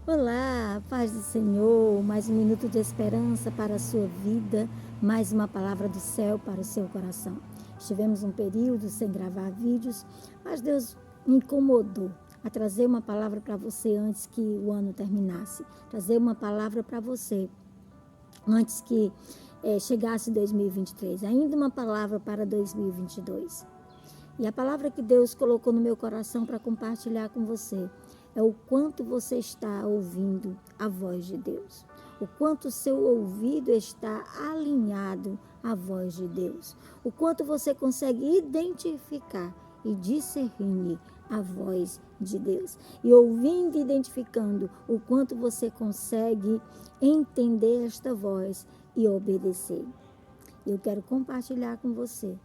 Olá, paz do Senhor, mais um minuto de esperança para a sua vida, mais uma palavra do céu para o seu coração. Estivemos um período sem gravar vídeos, mas Deus me incomodou a trazer uma palavra para você antes que o ano terminasse, trazer uma palavra para você antes que chegasse 2023, ainda uma palavra para 2022. E a palavra que Deus colocou no meu coração para compartilhar com você é o quanto você está ouvindo a voz de Deus. O quanto o seu ouvido está alinhado à voz de Deus. O quanto você consegue identificar e discernir a voz de Deus. E ouvindo e identificando o quanto você consegue entender esta voz e obedecer. Eu quero compartilhar com você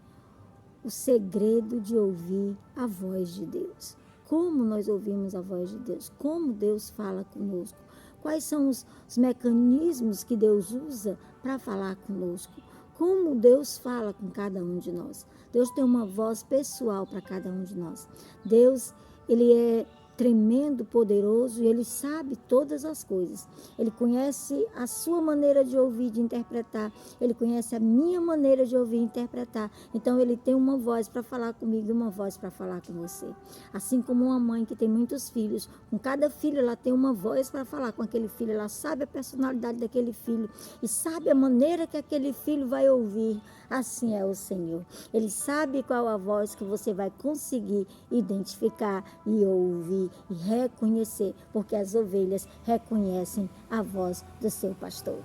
o segredo de ouvir a voz de Deus. Como nós ouvimos a voz de Deus? Como Deus fala conosco? Quais são os mecanismos que Deus usa para falar conosco? Como Deus fala com cada um de nós? Deus tem uma voz pessoal para cada um de nós. Deus, ele é tremendo, poderoso, e ele sabe todas as coisas. Ele conhece a sua maneira de ouvir, de interpretar. Ele conhece a minha maneira de ouvir e interpretar. Então, ele tem uma voz para falar comigo e uma voz para falar com você. Assim como uma mãe que tem muitos filhos, com cada filho ela tem uma voz para falar com aquele filho. Ela sabe a personalidade daquele filho e sabe a maneira que aquele filho vai ouvir. Assim é o Senhor. Ele sabe qual a voz que você vai conseguir identificar e ouvir e reconhecer, porque as ovelhas reconhecem a voz do seu pastor.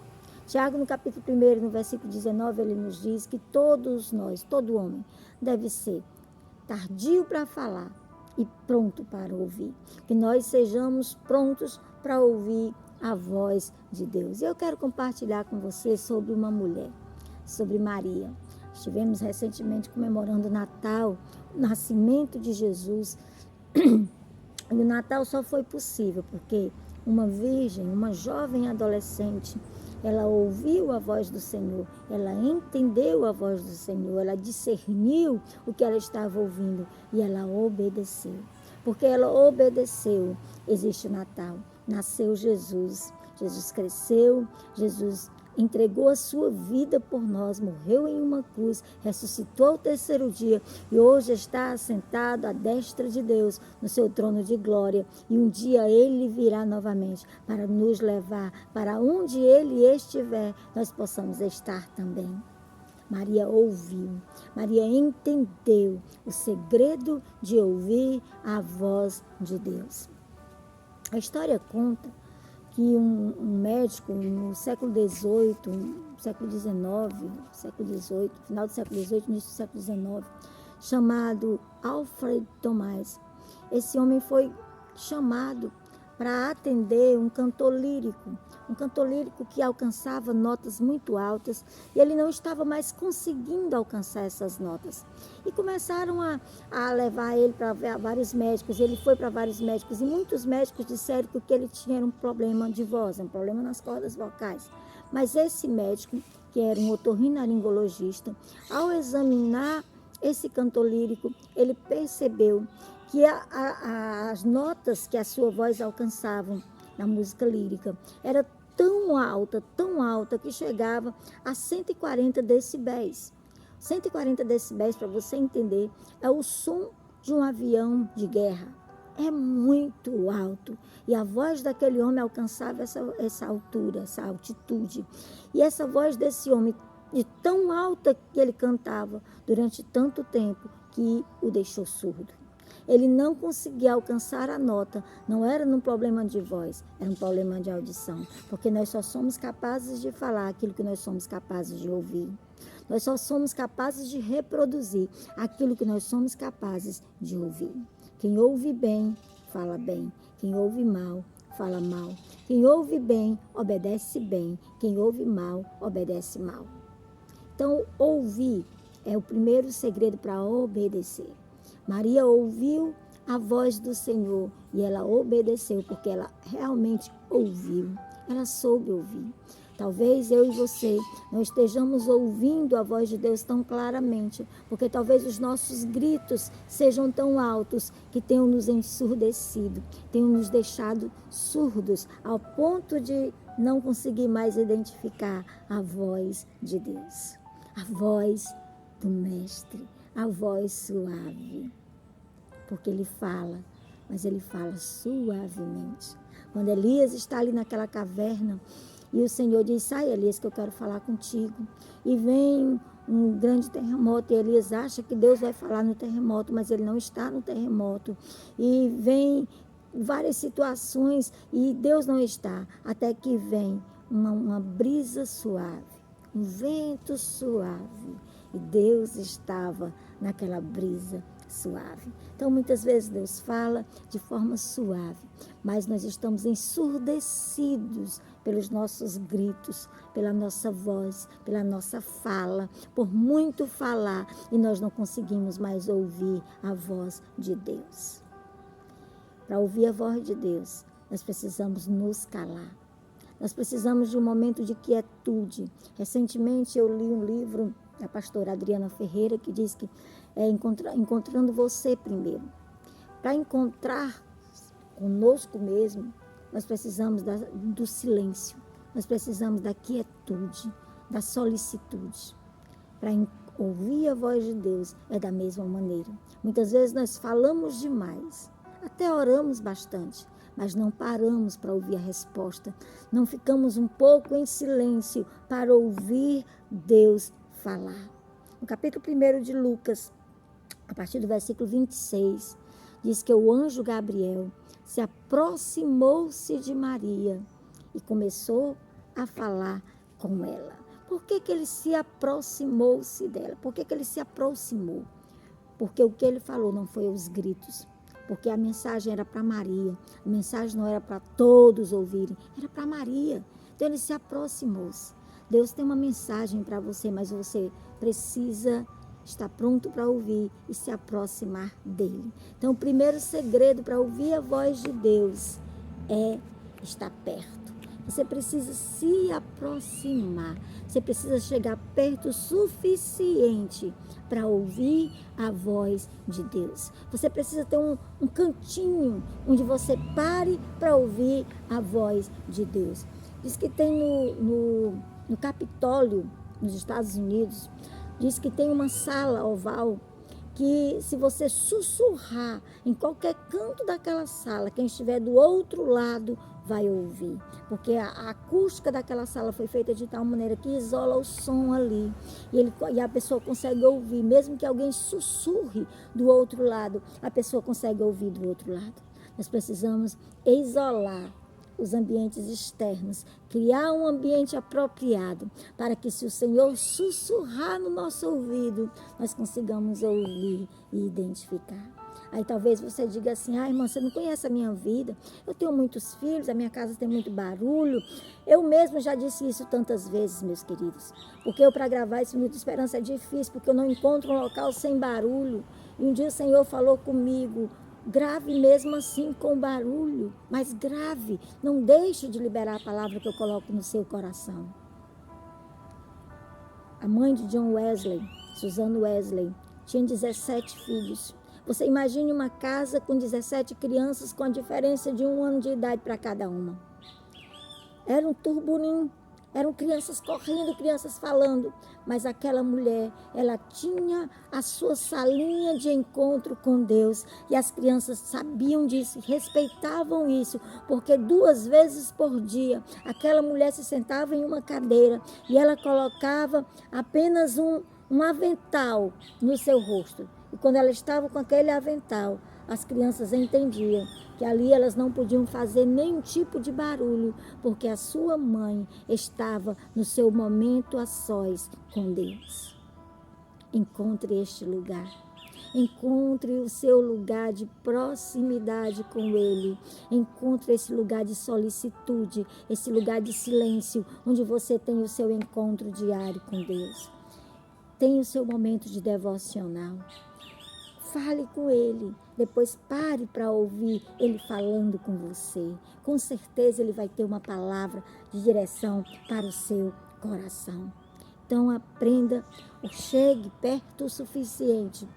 Tiago, no capítulo 1, no versículo 19, ele nos diz que todos nós, todo homem, deve ser tardio para falar e pronto para ouvir. Que nós sejamos prontos para ouvir a voz de Deus. Eu quero compartilhar com você sobre uma mulher, sobre Maria. Estivemos recentemente comemorando o Natal, o nascimento de Jesus. E o Natal só foi possível porque uma virgem, uma jovem adolescente, ela ouviu a voz do Senhor, ela entendeu a voz do Senhor, ela discerniu o que ela estava ouvindo e ela obedeceu. Porque ela obedeceu, existe o Natal. Nasceu Jesus, Jesus cresceu, Jesus entregou a sua vida por nós, morreu em uma cruz, ressuscitou ao terceiro dia e hoje está assentado à destra de Deus no seu trono de glória. E um dia ele virá novamente para nos levar para onde ele estiver, nós possamos estar também. Maria ouviu, Maria entendeu o segredo de ouvir a voz de Deus. A história conta que um médico no século XVIII, século XIX, final do século XVIII, início do século XIX, chamado Alfred Thomas. Esse homem foi chamado para atender um cantor lírico que alcançava notas muito altas e ele não estava mais conseguindo alcançar essas notas. E começaram a levar ele para vários médicos, ele foi para vários médicos e muitos médicos disseram que o que ele tinha era um problema de voz, um problema nas cordas vocais. Mas esse médico, que era um otorrinolaringologista, ao examinar esse cantor lírico, ele percebeu que as notas que a sua voz alcançavam na música lírica era tão alta, que chegava a 140 decibéis. 140 decibéis, para você entender, é o som de um avião de guerra. É muito alto. E a voz daquele homem alcançava essa altura, essa altitude. E essa voz desse homem, de tão alta que ele cantava durante tanto tempo, que o deixou surdo. Ele não conseguia alcançar a nota, não era um problema de voz, era um problema de audição, porque nós só somos capazes de falar aquilo que nós somos capazes de ouvir. Nós só somos capazes de reproduzir aquilo que nós somos capazes de ouvir. Quem ouve bem, fala bem. Quem ouve mal, fala mal. Quem ouve bem, obedece bem. Quem ouve mal, obedece mal. Então, ouvir é o primeiro segredo para obedecer. Maria ouviu a voz do Senhor e ela obedeceu, porque ela realmente ouviu, ela soube ouvir. Talvez eu e você não estejamos ouvindo a voz de Deus tão claramente, porque talvez os nossos gritos sejam tão altos que tenham nos ensurdecido, tenham nos deixado surdos, ao ponto de não conseguir mais identificar a voz de Deus, a voz do Mestre, a voz suave, porque Ele fala, mas Ele fala suavemente. Quando Elias está ali naquela caverna, e o Senhor diz, sai Elias que eu quero falar contigo. E vem um grande terremoto, e Elias acha que Deus vai falar no terremoto, mas ele não está no terremoto. E vem várias situações, e Deus não está, até que vem uma brisa suave, um vento suave. E Deus estava naquela brisa suave. Então, muitas vezes Deus fala de forma suave, mas nós estamos ensurdecidos pelos nossos gritos, pela nossa voz, pela nossa fala, por muito falar, e nós não conseguimos mais ouvir a voz de Deus. Para ouvir a voz de Deus, nós precisamos nos calar. Nós precisamos de um momento de quietude. Recentemente eu li um livro da pastora Adriana Ferreira, que diz que é encontrando você primeiro. Para encontrar conosco mesmo, nós precisamos do silêncio, nós precisamos da quietude, da solicitude. Para ouvir a voz de Deus é da mesma maneira. Muitas vezes nós falamos demais, até oramos bastante, mas não paramos para ouvir a resposta. Não ficamos um pouco em silêncio para ouvir Deus falar. No capítulo 1 de Lucas, a partir do versículo 26, diz que o anjo Gabriel se aproximou-se de Maria e começou a falar com ela. Por que ele se aproximou-se dela? Por que ele se aproximou? Porque o que ele falou não foi os gritos, porque a mensagem era para Maria, a mensagem não era para todos ouvirem, era para Maria. Então ele se aproximou-se. Deus tem uma mensagem para você, mas você precisa estar pronto para ouvir e se aproximar dele. Então o primeiro segredo para ouvir a voz de Deus é estar perto. Você precisa se aproximar. Você precisa chegar perto o suficiente para ouvir a voz de Deus. Você precisa ter um cantinho onde você pare para ouvir a voz de Deus. Diz que tem no Capitólio, nos Estados Unidos, diz que tem uma sala oval que, se você sussurrar em qualquer canto daquela sala, quem estiver do outro lado vai ouvir, porque a acústica daquela sala foi feita de tal maneira que isola o som ali, e a pessoa consegue ouvir, mesmo que alguém sussurre do outro lado, a pessoa consegue ouvir do outro lado. Nós precisamos isolar os ambientes externos, criar um ambiente apropriado, para que, se o Senhor sussurrar no nosso ouvido, nós consigamos ouvir e identificar. Aí talvez você diga assim, irmã, você não conhece a minha vida, eu tenho muitos filhos, a minha casa tem muito barulho. Eu mesmo já disse isso tantas vezes, meus queridos, porque para gravar esse Minuto de Esperança é difícil, porque eu não encontro um local sem barulho. E um dia o Senhor falou comigo, grave mesmo assim com barulho, mas grave, não deixe de liberar a palavra que eu coloco no seu coração. A mãe de John Wesley, Susan Wesley, tinha 17 filhos. Você imagine uma casa com 17 crianças com a diferença de 1 ano de idade para cada uma. Era um turburim, eram crianças correndo, crianças falando, mas aquela mulher, ela tinha a sua salinha de encontro com Deus, e as crianças sabiam disso, respeitavam isso, porque 2 vezes por dia, aquela mulher se sentava em uma cadeira e ela colocava apenas um avental no seu rosto. E quando ela estava com aquele avental, as crianças entendiam que ali elas não podiam fazer nenhum tipo de barulho, porque a sua mãe estava no seu momento a sós com Deus. Encontre este lugar. Encontre o seu lugar de proximidade com Ele. Encontre esse lugar de solicitude, esse lugar de silêncio, onde você tem o seu encontro diário com Deus. Tenha o seu momento de devocional. Fale com ele, depois pare para ouvir ele falando com você. Com certeza ele vai ter uma palavra de direção para o seu coração. Então aprenda, ou chegue perto o suficiente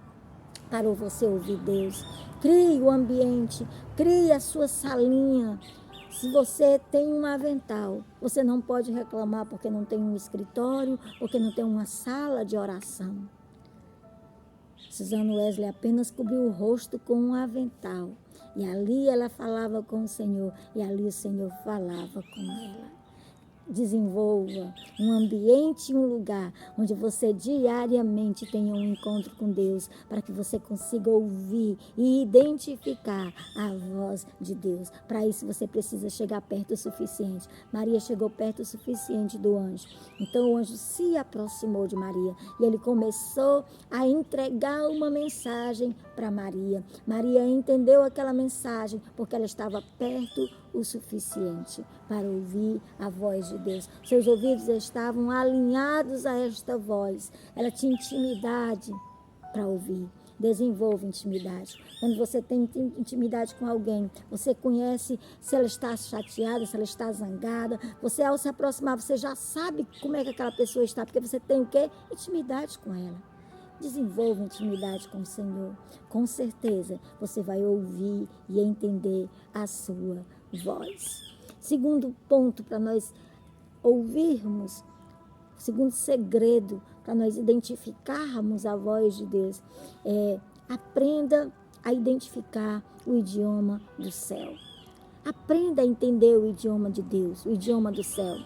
para você ouvir Deus. Crie o ambiente, crie a sua salinha. Se você tem um avental, você não pode reclamar porque não tem um escritório, porque não tem uma sala de oração. Susana Wesley apenas cobriu o rosto com um avental. E ali ela falava com o Senhor, e ali o Senhor falava com ela. Desenvolva um ambiente, um lugar onde você diariamente tenha um encontro com Deus, para que você consiga ouvir e identificar a voz de Deus. Para isso você precisa chegar perto o suficiente. Maria chegou perto o suficiente do anjo. Então o anjo se aproximou de Maria e ele começou a entregar uma mensagem para Maria. Maria entendeu aquela mensagem porque ela estava perto o suficiente para ouvir a voz de Deus. Seus ouvidos estavam alinhados a esta voz. Ela tinha intimidade para ouvir. Desenvolva intimidade. Quando você tem intimidade com alguém, você conhece se ela está chateada, se ela está zangada. Você, ao se aproximar, você já sabe como é que aquela pessoa está, porque você tem o quê? Intimidade com ela. Desenvolva intimidade com o Senhor. Com certeza você vai ouvir e entender a sua voz. Segundo ponto para nós ouvirmos, segundo segredo para nós identificarmos a voz de Deus, aprenda a identificar o idioma do céu. Aprenda a entender o idioma de Deus, o idioma do céu.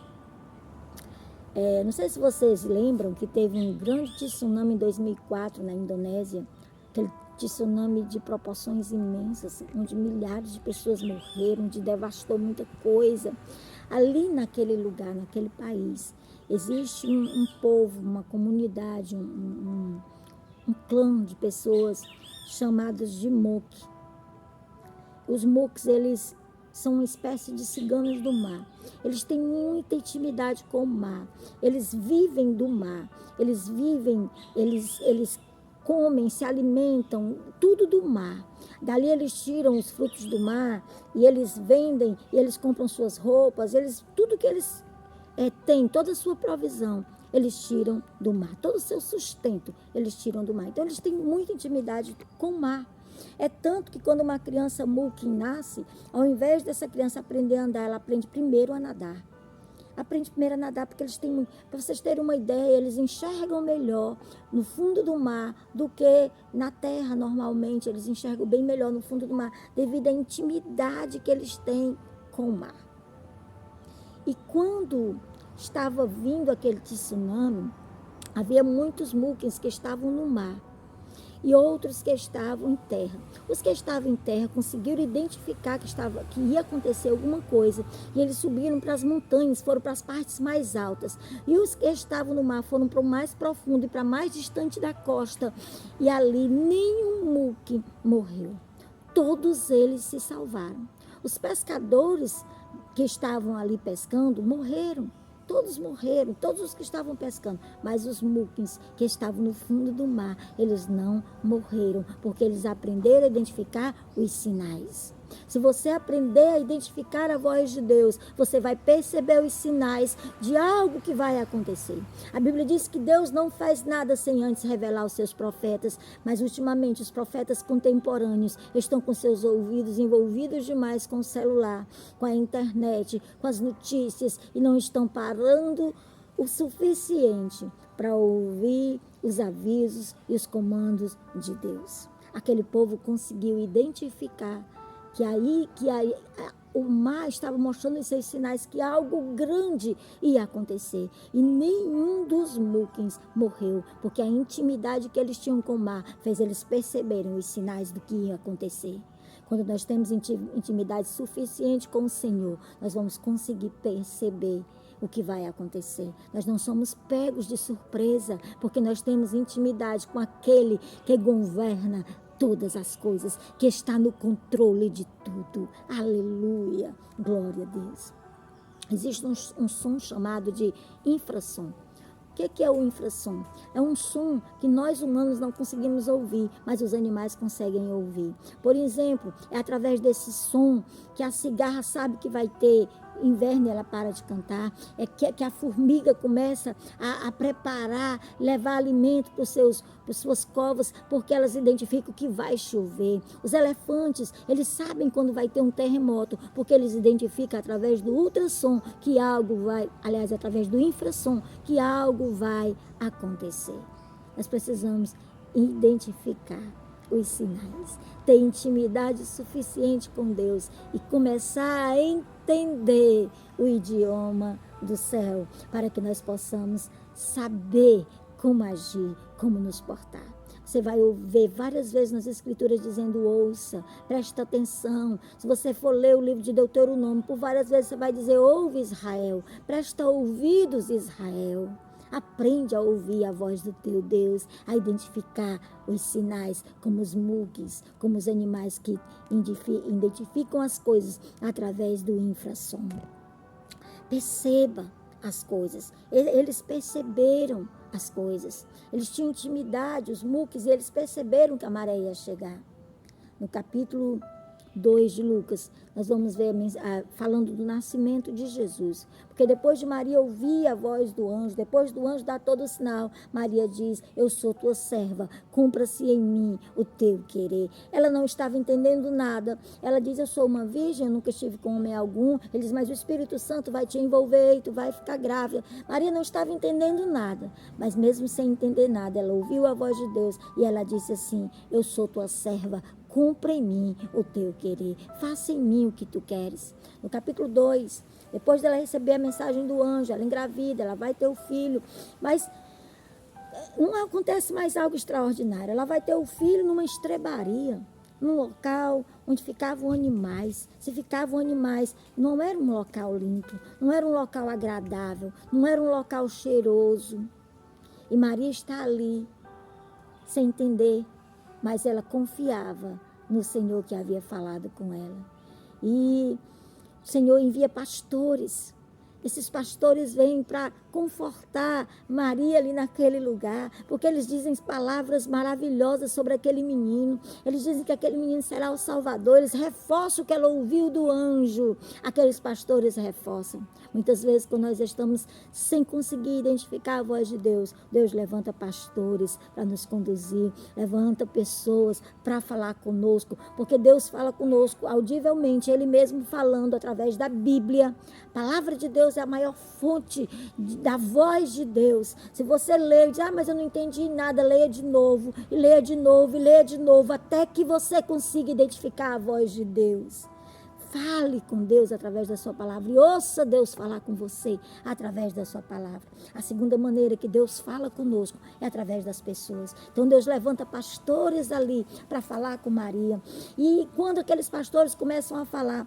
Não sei se vocês lembram que teve um grande tsunami em 2004 na Indonésia, aquele tsunami de proporções imensas, onde milhares de pessoas morreram, onde devastou muita coisa. Ali naquele lugar, naquele país, existe um povo, uma comunidade, um clã de pessoas chamados de Mook. Os Mooks, eles são uma espécie de ciganos do mar. Eles têm muita intimidade com o mar. Eles vivem do mar. Eles comem, se alimentam, tudo do mar. Dali eles tiram os frutos do mar e eles vendem, e eles compram suas roupas, tudo que eles têm, toda a sua provisão, eles tiram do mar. Todo o seu sustento, eles tiram do mar. Então, eles têm muita intimidade com o mar. É tanto que quando uma criança Mookie nasce, ao invés dessa criança aprender a andar, ela aprende primeiro a nadar. Aprende primeiro a nadar porque eles têm, para vocês terem uma ideia, eles enxergam melhor no fundo do mar do que na terra normalmente. Eles enxergam bem melhor no fundo do mar devido à intimidade que eles têm com o mar. E quando estava vindo aquele tsunami, havia muitos Mookies que estavam no mar e outros que estavam em terra. Os que estavam em terra conseguiram identificar que ia acontecer alguma coisa, e eles subiram para as montanhas, foram para as partes mais altas. E os que estavam no mar foram para o mais profundo e para mais distante da costa, e ali nenhum Mookie morreu. Todos eles se salvaram. Os pescadores que estavam ali pescando morreram. Todos morreram, todos os que estavam pescando. Mas os Mookies que estavam no fundo do mar, eles não morreram, porque eles aprenderam a identificar os sinais. Se você aprender a identificar a voz de Deus, você vai perceber os sinais de algo que vai acontecer. A Bíblia diz que Deus não faz nada sem antes revelar aos seus profetas, mas ultimamente os profetas contemporâneos estão com seus ouvidos envolvidos demais com o celular, com a internet, com as notícias, e não estão parando o suficiente para ouvir os avisos e os comandos de Deus. Aquele povo conseguiu identificar que o mar estava mostrando em seus sinais que algo grande ia acontecer. E nenhum dos Mookies morreu, porque a intimidade que eles tinham com o mar fez eles perceberem os sinais do que ia acontecer. Quando nós temos intimidade suficiente com o Senhor, nós vamos conseguir perceber o que vai acontecer. Nós não somos pegos de surpresa, porque nós temos intimidade com aquele que governa todas as coisas, que está no controle de tudo. Aleluia, glória a Deus. Existe um som chamado de infrassom. O que é o infrassom? É um som que nós humanos não conseguimos ouvir, mas os animais conseguem ouvir. Por exemplo, é através desse som que a cigarra sabe que vai ter inverno, ela para de cantar. É que a formiga começa a preparar, levar alimento para suas covas, porque elas identificam que vai chover. Os elefantes, eles sabem quando vai ter um terremoto, porque eles identificam através do ultrassom que algo vai, aliás, através do infrassom, que algo vai acontecer. Nós precisamos identificar os sinais, ter intimidade suficiente com Deus e começar a entender o idioma do céu, para que nós possamos saber como agir, como nos portar. Você vai ver várias vezes nas escrituras dizendo ouça, presta atenção. Se você for ler o livro de Deuteronômio, por várias vezes você vai dizer ouve Israel, presta ouvidos Israel. Aprende a ouvir a voz do teu Deus, a identificar os sinais, como os muques, como os animais que identificam as coisas através do infrassom. Perceba as coisas. Eles perceberam as coisas. Eles tinham intimidade, os muques, e eles perceberam que a maré ia chegar. No capítulo 2 de Lucas, nós vamos ver falando do nascimento de Jesus. Porque depois de Maria ouvir a voz do anjo, depois do anjo dar todo o sinal, Maria diz, eu sou tua serva, cumpra-se em mim o teu querer. Ela não estava entendendo nada. Ela diz, eu sou uma virgem, eu nunca estive com homem algum. Ele diz, mas o Espírito Santo vai te envolver e tu vai ficar grávida. Maria não estava entendendo nada, mas mesmo sem entender nada, ela ouviu a voz de Deus e ela disse assim, eu sou tua serva, cumpra em mim o teu querer, faça em mim o que tu queres. No capítulo 2, depois dela receber a mensagem do anjo, ela engravida, ela vai ter o filho, mas não acontece mais algo extraordinário. Ela vai ter o filho numa estrebaria, num local onde ficavam animais. Se ficavam animais, não era um local limpo, não era um local agradável, não era um local cheiroso. E Maria está ali, sem entender, mas ela confiava no Senhor que havia falado com ela. E o Senhor envia pastores. Esses pastores vêm para confortar Maria ali naquele lugar, porque eles dizem palavras maravilhosas sobre aquele menino. Eles dizem que aquele menino será o Salvador. Eles reforçam o que ela ouviu do anjo. Aqueles pastores reforçam. Muitas vezes, quando nós estamos sem conseguir identificar a voz de Deus, Deus levanta pastores para nos conduzir, levanta pessoas para falar conosco, porque Deus fala conosco audivelmente, Ele mesmo falando através da Bíblia. A palavra de Deus é a maior fonte da voz de Deus. Se você lê e diz, mas eu não entendi nada, leia de novo, e leia de novo, e leia de novo, até que você consiga identificar a voz de Deus. Fale com Deus através da sua palavra e ouça Deus falar com você através da sua palavra. A segunda maneira que Deus fala conosco é através das pessoas. Então Deus levanta pastores ali para falar com Maria. E quando aqueles pastores começam a falar,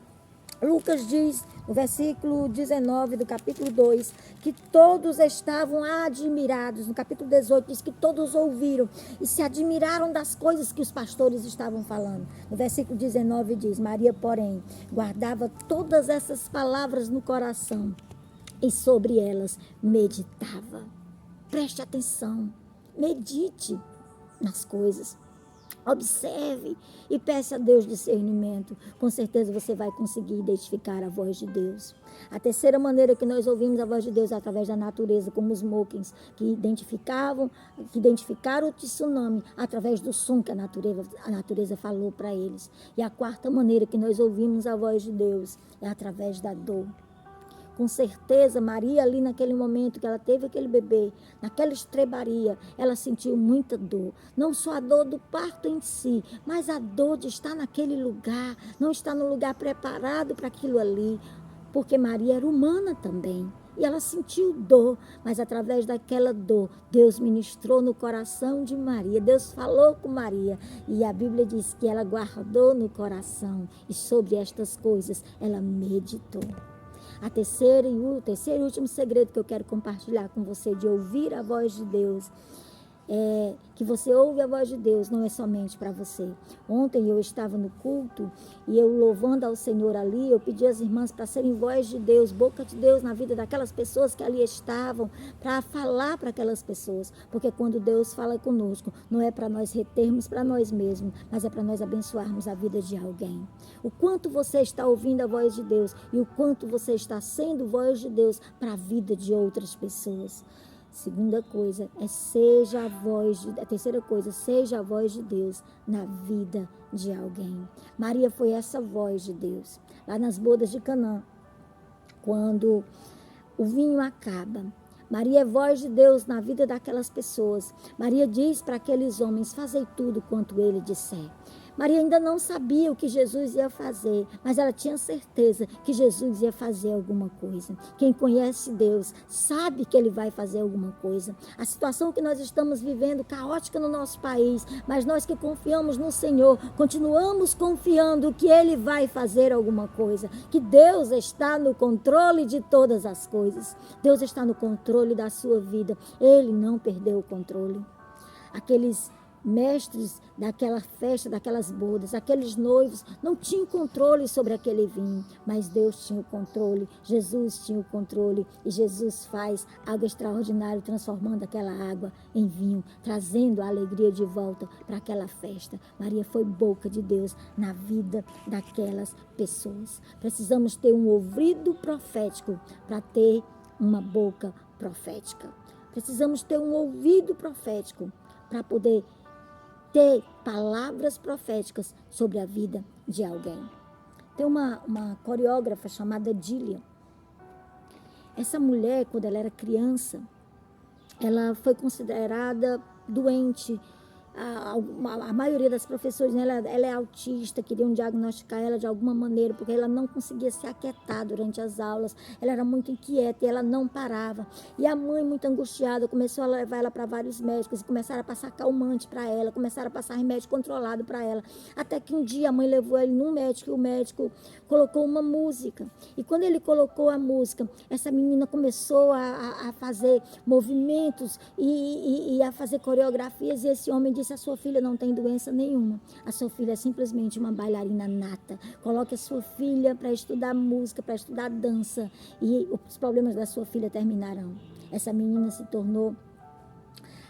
Lucas diz, no versículo 19 do capítulo 2, que todos estavam admirados. No capítulo 18 diz que todos ouviram e se admiraram das coisas que os pastores estavam falando. No versículo 19 diz, Maria, porém, guardava todas essas palavras no coração e sobre elas meditava. Preste atenção, medite nas coisas. Observe e peça a Deus discernimento. Com certeza você vai conseguir identificar a voz de Deus. A terceira maneira que nós ouvimos a voz de Deus é através da natureza, como os mokins, que identificaram o tsunami através do som que a natureza falou para eles. E a quarta maneira que nós ouvimos a voz de Deus é através da dor. Com certeza, Maria ali naquele momento que ela teve aquele bebê, naquela estrebaria, ela sentiu muita dor. Não só a dor do parto em si, mas a dor de estar naquele lugar, não estar no lugar preparado para aquilo ali, porque Maria era humana também. E ela sentiu dor, mas através daquela dor, Deus ministrou no coração de Maria. Deus falou com Maria. E a Bíblia diz que ela guardou no coração. E sobre estas coisas, ela meditou. O terceiro e último segredo que eu quero compartilhar com você de ouvir a voz de Deus que você ouve a voz de Deus, não é somente para você. Ontem eu estava no culto e eu louvando ao Senhor ali, eu pedi às irmãs para serem voz de Deus, boca de Deus na vida daquelas pessoas que ali estavam, para falar para aquelas pessoas, porque quando Deus fala conosco, não é para nós retermos para nós mesmos, mas é para nós abençoarmos a vida de alguém. O quanto você está ouvindo a voz de Deus e o quanto você está sendo voz de Deus para a vida de outras pessoas. Segunda coisa a terceira coisa, seja a voz de Deus na vida de alguém. Maria foi essa voz de Deus. Lá nas bodas de Canaã, quando o vinho acaba, Maria é voz de Deus na vida daquelas pessoas. Maria diz para aqueles homens, fazei tudo quanto ele disser. Maria ainda não sabia o que Jesus ia fazer, mas ela tinha certeza que Jesus ia fazer alguma coisa. Quem conhece Deus sabe que Ele vai fazer alguma coisa. A situação que nós estamos vivendo, caótica no nosso país, mas nós que confiamos no Senhor, continuamos confiando que Ele vai fazer alguma coisa, que Deus está no controle de todas as coisas. Deus está no controle da sua vida. Ele não perdeu o controle. Aqueles mestres daquela festa, daquelas bodas, aqueles noivos não tinham controle sobre aquele vinho, mas Deus tinha o controle, Jesus tinha o controle, e Jesus faz algo extraordinário, transformando aquela água em vinho, trazendo a alegria de volta para aquela festa. Maria foi boca de Deus na vida daquelas pessoas. Precisamos ter um ouvido profético para ter uma boca profética. Precisamos ter um ouvido profético para poder ter palavras proféticas sobre a vida de alguém. Tem uma coreógrafa chamada Dília. Essa mulher, quando ela era criança, ela foi considerada doente. A maioria das professoras, ela é autista, queriam diagnosticar ela de alguma maneira, porque ela não conseguia se aquietar durante as aulas, ela era muito inquieta e ela não parava. E a mãe, muito angustiada, começou a levar ela para vários médicos e começaram a passar calmante para ela, começaram a passar remédio controlado para ela. Até que um dia a mãe levou ele num médico e o médico colocou uma música. E quando ele colocou a música, essa menina começou a fazer movimentos e a fazer coreografias, e esse homem disse: a sua filha não tem doença nenhuma, a sua filha é simplesmente uma bailarina nata. Coloque a sua filha para estudar música, para estudar dança, e os problemas da sua filha terminarão. Essa menina se tornou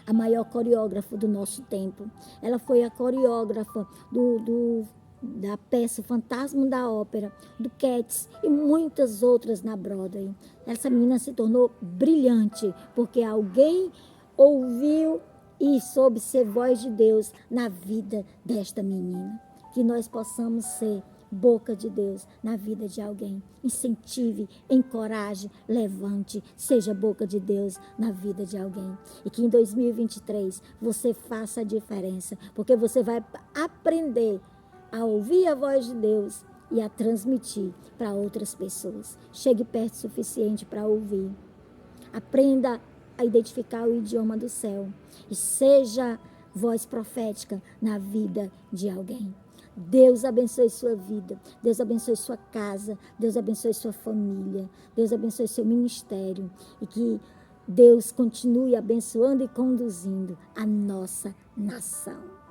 a maior coreógrafa do nosso tempo. Ela foi a coreógrafa da peça Fantasma da Ópera, do Cats e muitas outras na Broadway. Essa menina se tornou brilhante, porque alguém ouviu e soube ser voz de Deus na vida desta menina. Que nós possamos ser boca de Deus na vida de alguém. Incentive, encoraje, levante, seja boca de Deus na vida de alguém. E que em 2023 você faça a diferença, porque você vai aprender a ouvir a voz de Deus e a transmitir para outras pessoas. Chegue perto o suficiente para ouvir. Aprenda a identificar o idioma do céu e seja voz profética na vida de alguém. Deus abençoe sua vida, Deus abençoe sua casa, Deus abençoe sua família, Deus abençoe seu ministério, e que Deus continue abençoando e conduzindo a nossa nação.